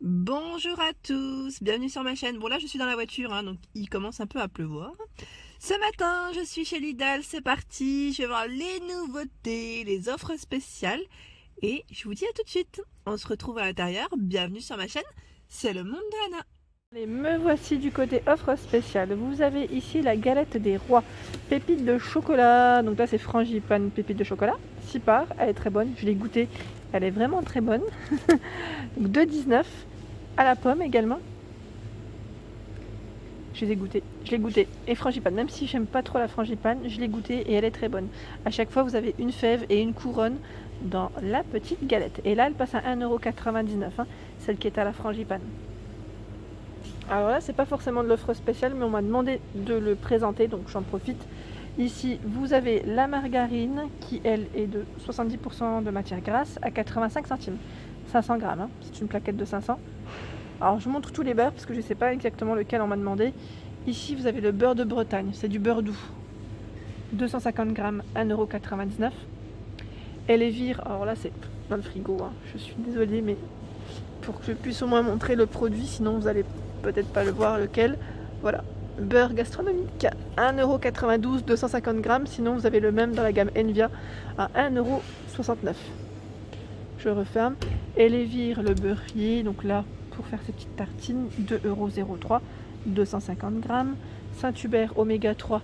Bonjour à tous, bienvenue sur ma chaîne. Bon là je suis dans la voiture, donc il commence un peu à pleuvoir. Ce matin je suis chez Lidl, c'est parti, je vais voir les nouveautés, les offres spéciales et je vous dis à tout de suite. On se retrouve à l'intérieur, bienvenue sur ma chaîne, c'est le monde de Anna. Et me voici du côté offre spéciale. Vous avez ici la galette des rois, pépites de chocolat. Donc là c'est frangipane pépites de chocolat, 6 parts, elle est très bonne, je l'ai goûtée, elle est vraiment très bonne. Donc 2,19 à la pomme également. Je l'ai goûté. Et frangipane, même si j'aime pas trop la frangipane, je l'ai goûtée et elle est très bonne. À chaque fois vous avez une fève et une couronne dans la petite galette. Et là elle passe à 1,99 €, celle qui est à la frangipane. Alors là, c'est pas forcément de l'offre spéciale, mais on m'a demandé de le présenter, donc j'en profite. Ici, vous avez la margarine qui, elle, est de 70% de matière grasse à 85 centimes. 500 grammes, c'est une plaquette de 500. Alors, je montre tous les beurres parce que je ne sais pas exactement lequel on m'a demandé. Ici, vous avez le beurre de Bretagne, c'est du beurre doux. 250 grammes, 1,99 €. Et les vires, alors là, c'est dans le frigo, je suis désolée, mais pour que je puisse au moins montrer le produit, sinon vous allez peut-être pas le voir lequel. Voilà, beurre gastronomique, 1,92 €, 250 grammes, sinon vous avez le même dans la gamme Envia à 1,69 €. Je referme. Et les vires, le beurrier, donc là pour faire ces petites tartines, 2,03 €, 250 grammes. Saint-Hubert oméga 3,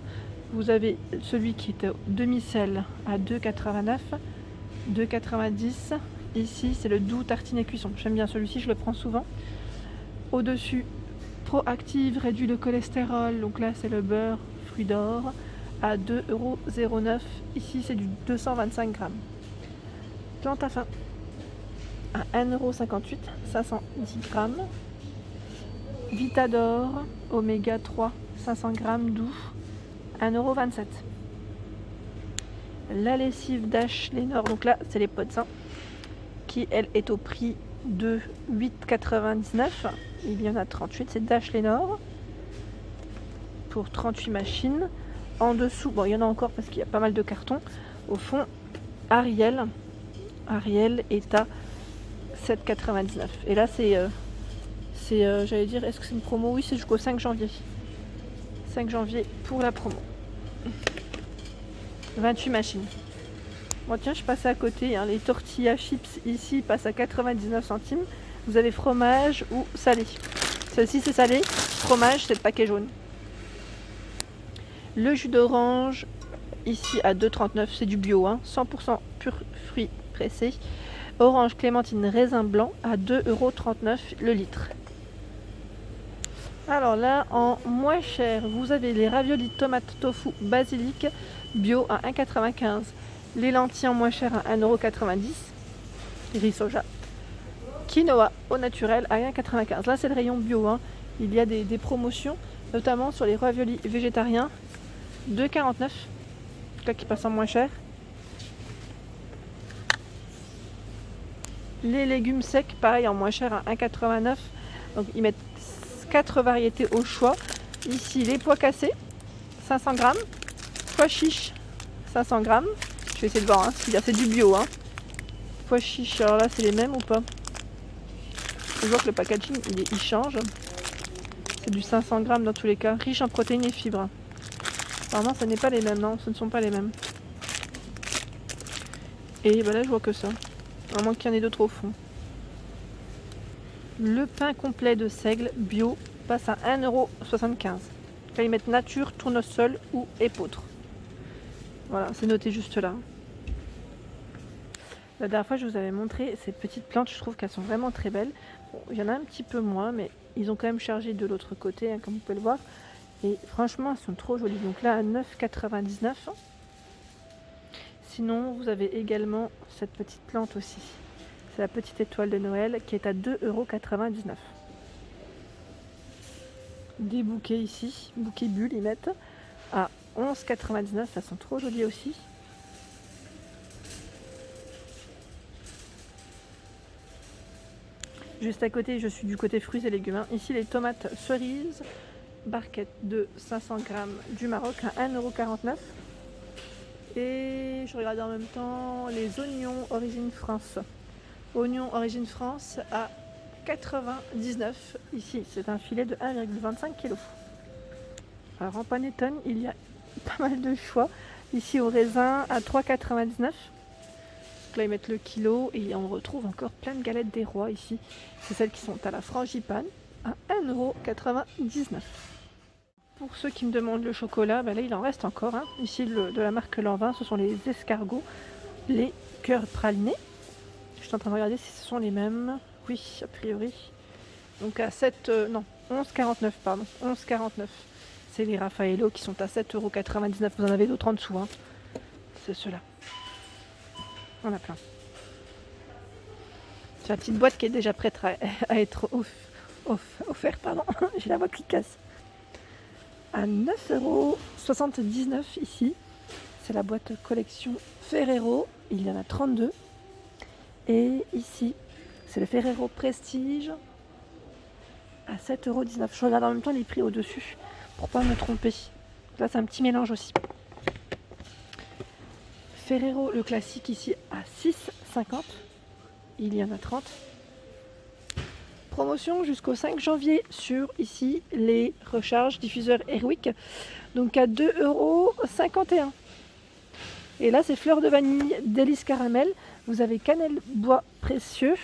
vous avez celui qui est demi-sel à 2,89 €, 2,90 €. Ici c'est le doux tartine et cuisson, j'aime bien celui-ci, je le prends souvent. Au-dessus, Proactive réduit le cholestérol, donc là c'est le beurre fruit d'or à 2,09 €. Ici c'est du 225 grammes. Plante à faim à 1,58 €, 510 grammes. Vitador oméga 3, 500 grammes doux, 1,27 €. La lessive Dash Lénor, donc là c'est les pods, qui elle est au prix de 8,99 €. Il y en a 38, c'est Dash Lénor pour 38 machines. En dessous, bon, il y en a encore parce qu'il y a pas mal de cartons. Au fond, Ariel est à 7,99 €. Et là, j'allais dire, est-ce que c'est une promo? Oui, c'est jusqu'au 5 janvier. 5 janvier pour la promo. 28 machines. Bon, tiens, je passe à côté. Les tortillas chips ici passent à 99 centimes. Vous avez fromage ou salé. Celle-ci c'est salé, fromage c'est le paquet jaune. Le jus d'orange ici à 2,39 €, c'est du bio, 100% pur fruits pressés. Orange clémentine raisin blanc à 2,39 € le litre. Alors là, en moins cher, vous avez les raviolis tomates tofu basilic bio à 1,95 €. Les lentilles en moins cher à 1,90 €. Riz soja. Quinoa au naturel à 1,95 €. Là c'est le rayon bio, il y a des promotions, notamment sur les raviolis végétariens, 2,49 €, là qui passe en moins cher. Les légumes secs, pareil en moins cher à 1,89 €. Donc ils mettent 4 variétés au choix. Ici les pois cassés, 500 grammes. Pois chiches, 500 grammes. Je vais essayer de voir, c'est du bio. Pois chiches, alors là c'est les mêmes ou pas? Je vois que le packaging il change. C'est du 500 grammes dans tous les cas, riche en protéines et fibres. Apparemment ce n'est pas les mêmes, non, ce ne sont pas les mêmes. Et là je vois que ça, à moins qu'il y en ait d'autres au fond. Le pain complet de seigle bio passe à 1,75 €. Là ils mettent nature, tournesol ou épeautre. Voilà, c'est noté juste là. La dernière fois je vous avais montré ces petites plantes, je trouve qu'elles sont vraiment très belles. Bon, il y en a un petit peu moins, mais ils ont quand même chargé de l'autre côté, comme vous pouvez le voir. Et franchement, elles sont trop jolies. Donc là, à 9,99 €. Sinon, vous avez également cette petite plante aussi. C'est la petite étoile de Noël qui est à 2,99 €. Des bouquets ici, bouquets bulles, ils mettent à 11,99 €. Elles sont trop jolies aussi. Juste à côté, je suis du côté fruits et légumes. Ici, les tomates cerises, barquette de 500 grammes du Maroc à 1,49 €. Et je regarde en même temps les oignons origine France. Oignons origine France à €1,99. Ici, c'est un filet de 1,25 kg. Alors en panettone, il y a pas mal de choix. Ici au raisin à 3,99 €. Là ils mettent le kilo et on retrouve encore plein de galettes des rois ici. C'est celles qui sont à la frangipane à 1,99 €. Pour ceux qui me demandent le chocolat, là il en reste encore. Ici de la marque Lanvin, ce sont les escargots, les cœurs pralinés. Je suis en train de regarder si ce sont les mêmes. Oui, a priori. Donc à 11,49 €, pardon. 11,49 €. C'est les Raffaello qui sont à 7,99 €. Vous en avez d'autres en dessous. C'est ceux-là. On a plein. C'est la petite boîte qui est déjà prête à être offerte. Pardon. J'ai la voix qui casse. À 9,79 € ici. C'est la boîte collection Ferrero. Il y en a 32. Et ici, c'est le Ferrero Prestige à 7,19 €. Je regarde en même temps les prix au-dessus pour pas me tromper. Là, c'est un petit mélange aussi. Ferrero, le classique ici à 6,50 €. Il y en a 30. Promotion jusqu'au 5 janvier sur ici les recharges diffuseurs Airwick. Donc à 2,51 €. Et là, c'est fleur de vanille, délice caramel. Vous avez cannelle bois précieux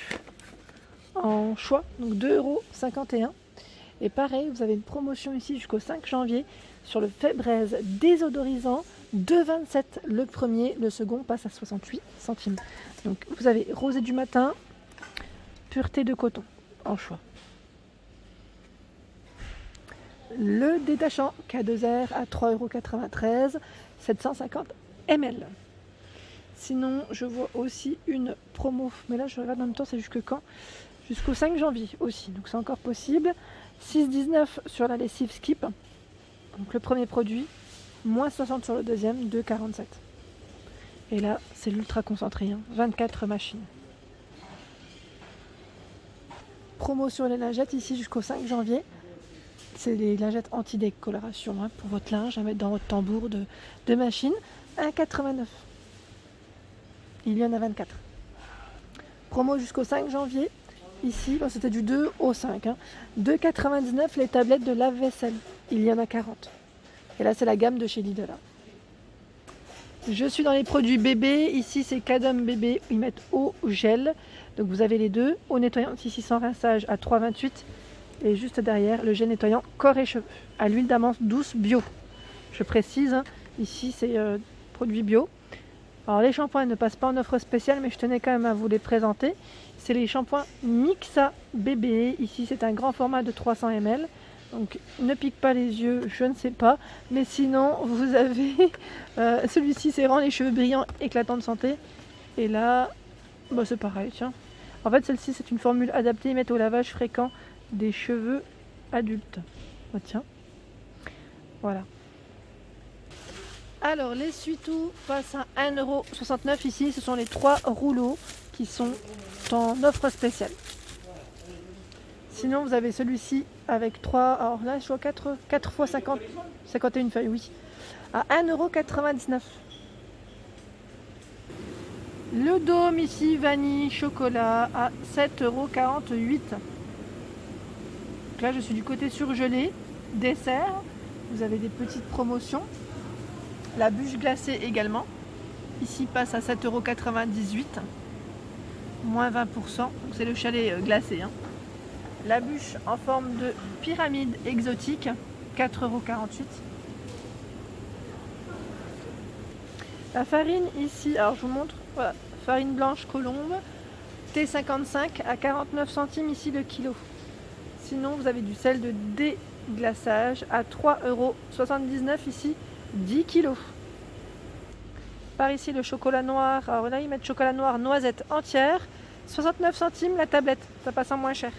en choix, donc 2,51 €. Et pareil, vous avez une promotion ici jusqu'au 5 janvier sur le Febreze désodorisant, 2,27 € le premier, le second passe à 68 centimes. Donc vous avez rosé du matin, pureté de coton en choix. Le détachant K2R à 3,93 €, 750 ml. Sinon, je vois aussi une promo, mais là je regarde en même temps, c'est jusque quand? Jusqu'au 5 janvier aussi, donc c'est encore possible. 6,19 € sur la lessive Skip, donc le premier produit, moins 60 sur le deuxième, 2,47 €. Et là, c'est l'ultra concentré, 24 machines. Promo sur les lingettes ici jusqu'au 5 janvier. C'est les lingettes anti-décoloration pour votre linge à mettre dans votre tambour de machine. 1,89 €. Il y en a 24. Promo jusqu'au 5 janvier. Ici, c'était du 2 au 5. 2,99 € les tablettes de lave-vaisselle. Il y en a 40. Et là, c'est la gamme de chez Lidl. Je suis dans les produits bébé. Ici, c'est Cadum bébé. Ils mettent eau, gel. Donc, vous avez les deux. Eau nettoyante ici sans rinçage à 3,28 €. Et juste derrière, le gel nettoyant corps et cheveux à l'huile d'amande douce bio. Je précise, ici, c'est produit bio. Alors, les shampoings ne passent pas en offre spéciale, mais je tenais quand même à vous les présenter. C'est les shampoings Mixa bébé. Ici, c'est un grand format de 300 ml. Donc, ne pique pas les yeux, je ne sais pas. Mais sinon, vous avez celui-ci, c'est rend les cheveux brillants, éclatants de santé. Et là, c'est pareil, tiens. En fait, celle-ci, c'est une formule adaptée, mettre au lavage fréquent des cheveux adultes. Tiens. Voilà. Alors, l'essuie-tout passe à 1,69 € ici. Ce sont les 3 rouleaux qui sont en offre spéciale. Sinon, vous avez celui-ci avec 3. Alors là, je vois 4 x 51 feuilles, oui. À 1,99 €. Le dôme ici, vanille, chocolat, à 7,48 €. Donc là, je suis du côté surgelé. Dessert, vous avez des petites promotions. La bûche glacée également. Ici passe à 7,98 €. Moins 20%. Donc c'est le chalet glacé. La bûche en forme de pyramide exotique. 4,48 €. La farine ici, alors je vous montre. Voilà, farine blanche Colombe. T55 à 49 centimes ici le kilo. Sinon, vous avez du sel de déglaçage à 3,79 € ici, 10 kg. Par ici, le chocolat noir. Alors là, ils mettent chocolat noir noisette entière, 69 centimes la tablette. Ça passe en moins cher.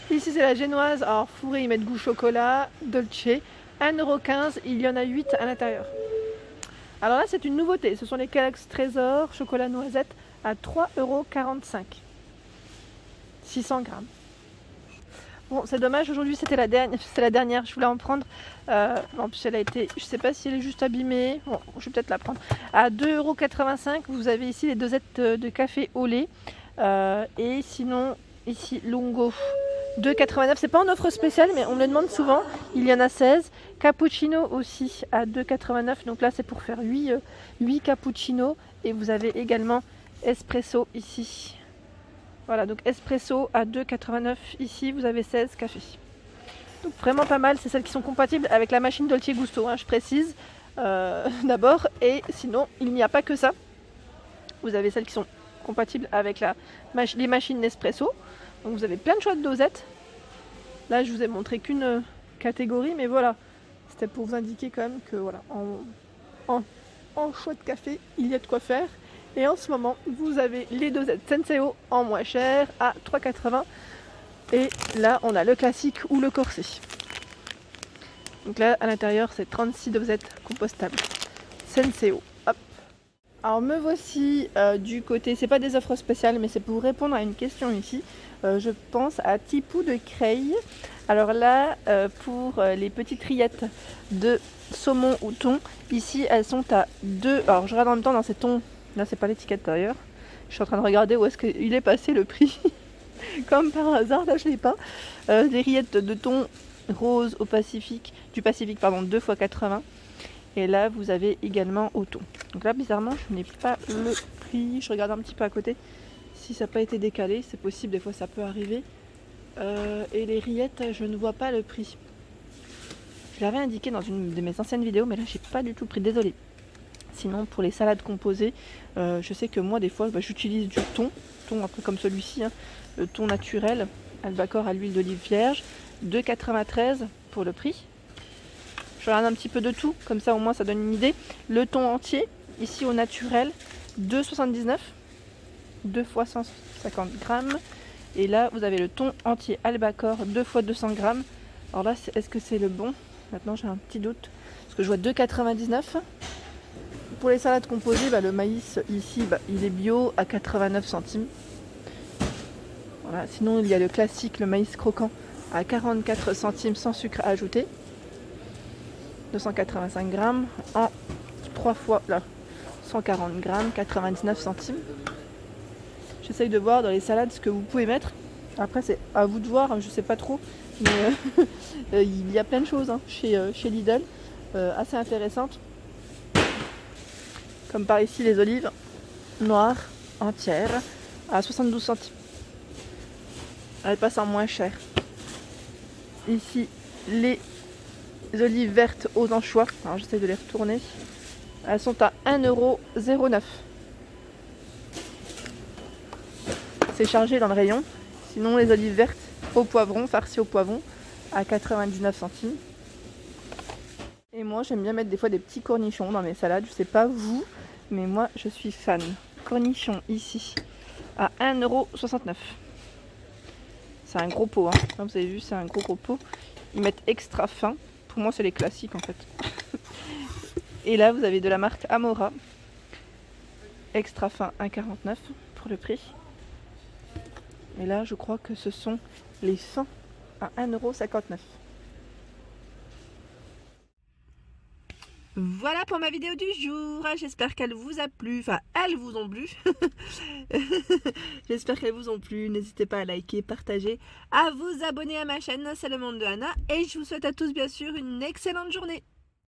Ici, c'est la génoise. Alors, fourré, ils mettent goût chocolat, dolce, 1,15 €. Il y en a 8 à l'intérieur. Alors là, c'est une nouveauté. Ce sont les Kellogg's Trésor chocolat noisette à 3,45 €. 600 grammes. Bon, c'est dommage, aujourd'hui c'était la dernière, je voulais en prendre. En plus, elle a été, je sais pas si elle est juste abîmée. Bon, je vais peut-être la prendre. À 2,85 €, vous avez ici les dosettes de café au lait. Et sinon, ici, Lungo, 2,89. C'est pas en offre spéciale, mais on me le demande souvent. Il y en a 16. Cappuccino aussi à 2,89. Donc là, c'est pour faire 8 cappuccinos. Et vous avez également espresso ici. Voilà, donc espresso à 2,89. Ici, vous avez 16 cafés. Donc vraiment pas mal. C'est celles qui sont compatibles avec la machine Dolce Gusto, hein, je précise d'abord. Et sinon, il n'y a pas que ça. Vous avez celles qui sont compatibles avec les machines Nespresso. Donc vous avez plein de choix de dosettes. Là, je vous ai montré qu'une catégorie, mais voilà. C'était pour vous indiquer quand même que voilà, en choix de café, il y a de quoi faire. Et en ce moment, vous avez les dosettes Senseo en moins cher à 3,80. Et là, on a le classique ou le corset. Donc là, à l'intérieur, c'est 36 dosettes compostables. Senseo. Hop. Alors me voici du côté, c'est pas des offres spéciales, mais c'est pour répondre à une question ici. Je pense à Tipou de Creil. Alors là, pour les petites rillettes de saumon ou thon, ici elles sont à 2. Alors je regarde en même temps dans ces thons. Là, c'est pas l'étiquette d'ailleurs. Je suis en train de regarder où est-ce qu'il est passé le prix. Comme par hasard, là je l'ai pas. Des rillettes de thon rose du Pacifique, 2 x 80. Et là, vous avez également au thon. Donc là, bizarrement, je n'ai pas le prix. Je regarde un petit peu à côté. Si ça n'a pas été décalé, c'est possible, des fois ça peut arriver. Et les rillettes, je ne vois pas le prix. Je l'avais indiqué dans une de mes anciennes vidéos, mais là, j'ai pas du tout le prix. Désolée. Sinon, pour les salades composées, je sais que moi, des fois, j'utilise du thon un peu comme celui-ci, hein, le thon naturel, albacore à l'huile d'olive vierge, 2,93 pour le prix. Je regarde un petit peu de tout, comme ça au moins ça donne une idée. Le thon entier, ici au naturel, 2,79, 2 x 150 grammes. Et là, vous avez le thon entier albacore, 2 x 200 grammes. Alors là, est-ce que c'est le bon? Maintenant, j'ai un petit doute, parce que je vois 2,99. Pour les salades composées, le maïs ici, il est bio à 89 centimes. Voilà. Sinon, il y a le classique, le maïs croquant à 44 centimes sans sucre ajouté. 285 grammes en 3 fois là, 140 grammes, 99 centimes. J'essaye de voir dans les salades ce que vous pouvez mettre. Après, c'est à vous de voir, je sais pas trop. Mais il y a plein de choses hein, chez Lidl, assez intéressantes. Comme par ici les olives noires entières à 72 centimes. Elles passent en moins cher. Ici les olives vertes aux anchois. Alors j'essaie de les retourner. Elles sont à 1,09 €. C'est chargé dans le rayon. Sinon les olives vertes au poivron, farcies au poivron, à 99 centimes. Et moi j'aime bien mettre des fois des petits cornichons dans mes salades. Je sais pas vous, mais moi je suis fan. Cornichons ici à 1,69 €. C'est un gros pot, hein. Comme vous avez vu, c'est un gros pot. Ils mettent extra fin. Pour moi, c'est les classiques en fait. Et là, vous avez de la marque Amora. Extra fin 1,49 € pour le prix. Et là, je crois que ce sont les fins à 1,59 €. Voilà pour ma vidéo du jour, j'espère qu'elle vous a plu, enfin elles vous ont plu. J'espère qu'elles vous ont plu, n'hésitez pas à liker, partager, à vous abonner à ma chaîne, c'est le monde de Anna, et je vous souhaite à tous bien sûr une excellente journée.